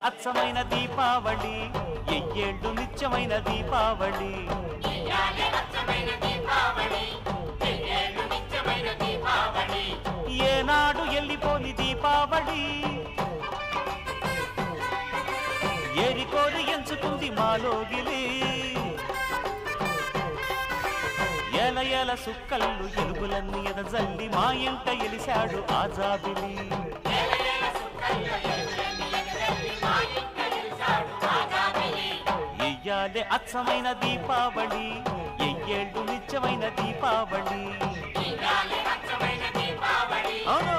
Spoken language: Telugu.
అచ్చమైన దీపావళి ఎయ్యేళ్ళు నిత్యమైన దీపావళి ఏనాడు ఎల్లిపోని దీపావళి ఏరికోరి ఎంచుకుంది మాలోగిలి ఏల ఏల సుక్కల్లు ఎలుగులన్నీ ఎదజల్లి మా ఇంట ఎలిశాడు ఆజాబిలి ఎయ్యాలే అచ్చమైన దీపావళి ఎయ్యేళ్ళు నిత్యమైన దీపావళి అవును